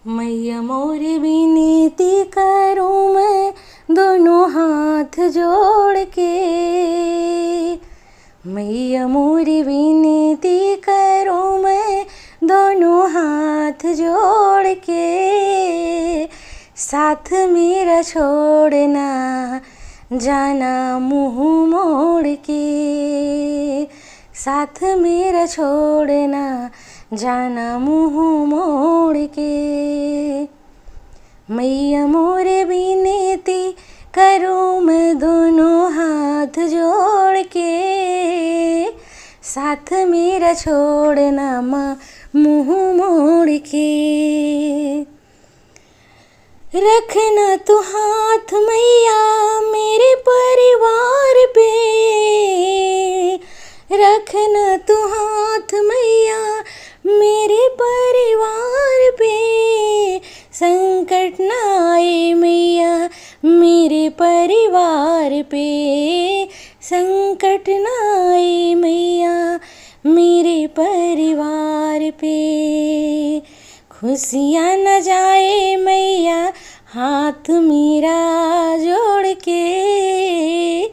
मैया मोरी विनती करूँ मैं दोनों हाथ जोड़ के। मैया मोरी विनती करूँ मैं दोनों हाथ जोड़ के। साथ मेरा छोड़ना जाना मुँह मोड़ के। साथ मेरा छोड़ना जाना मुँह मोड़ के। मैया मोरे विनती करूँ मैं दोनों हाथ जोड़ के। साथ मेरा छोड़ना मुँह मोड़ के। रखना तू हाथ मैया मेरे परिवार पे। रखना तू हाथ मैया मेरे परिवार पे। संकट न आए मैया मेरे परिवार पे। संकट न आए मैया मेरे परिवार पे। खुशियाँ न जाए मैया हाथ मेरा जोड़ के।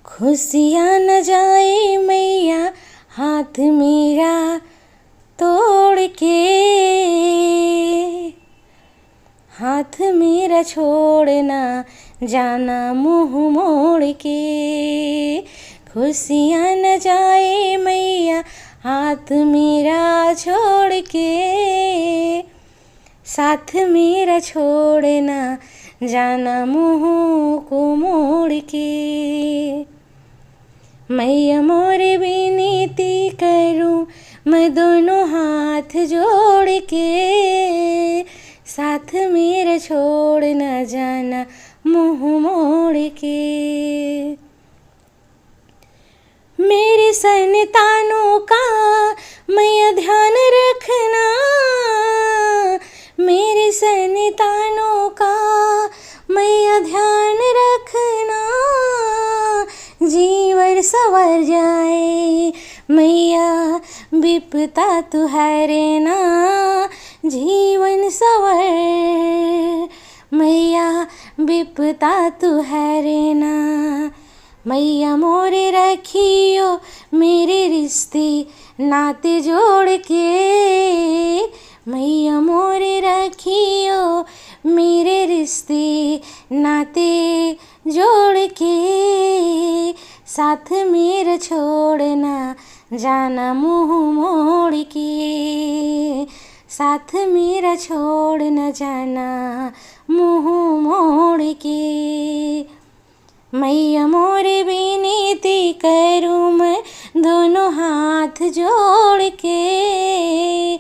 खुशियाँ न जाए मैया हाथ मेरा तोड़ के। हाथ मेरा छोड़ना जाना मुँह मोड़ के। खुशियाँ न जाए मैया हाथ मेरा छोड़ के। साथ मेरा छोड़ना जाना मुँह को मोड़ के। मैया मोरे विनती करूँ मैं दोनों हाथ जोड़ के। साथ मेरा छोड़ न जाना मुँह मोड़ के। मेरे संतानों का मैया ध्यान रखना। मेरे संतानों का मैया ध्यान रखना। जीवन संवर जाए मैया विपदा तू हरना। जीवन संवर मैया विपदा तू हरना। मैया मोरे रखियो मेरे रिश्ते नाते जोड़ के। मैया मोरे रखियो मेरे रिश्ते नाते जोड़ के। साथ मेरा छोड़ना जाना मुँह मोड़ के। साथ मेरा छोड़ न जाना मुँह मोड़ के। मैया मोरे विनती करूँ मैं दोनों हाथ जोड़ के।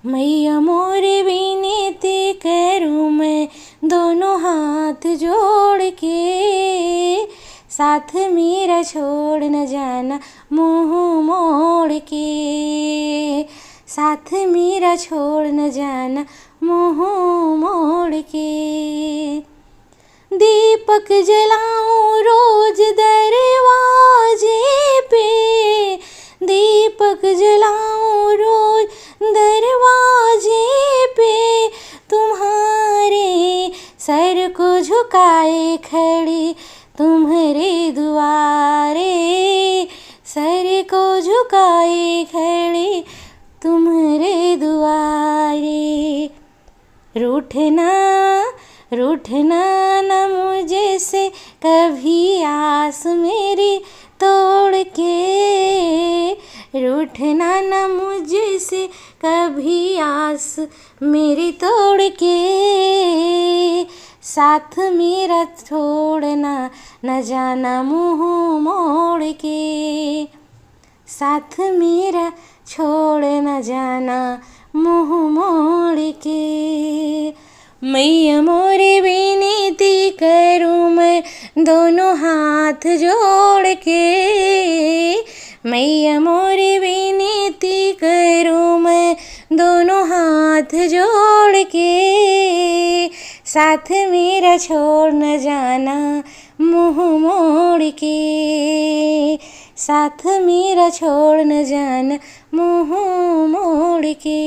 मैया मोरे विनती करूँ मैं दोनों हाथ जोड़ के। साथ मेरा छोड़ न जाना मुँह मोड़ के। साथ मेरा छोड़ न जाना मुँह मोड़ के। दीपक जलाऊं रोज दरवाजे पे। दीपक जलाऊं रोज दरवाजे पे। तुम्हारे सर को झुकाए खड़ी तुम्हारे दुआरे। सर को झुकाए खड़ी तुम्हारे दुआरे। रूठना रूठना न मुझे से कभी आस मेरी तोड़ के। रूठना न मुझे से कभी आस मेरी तोड़ के। साथ मेरा छोड़ना न जाना मुँह मोड़ के। साथ मेरा छोड़ न जाना मुँह मोड़ के। मैया मोरे विनती करूँ मैं दोनों हाथ जोड़ के। मैया मोरे विनती करूँ मैं दोनों हाथ जोड़ के। साथ मेरा छोड़ न जाना मुँह मोड़ के। साथ मेरा छोड़ न जाना मुँह मोड़ के।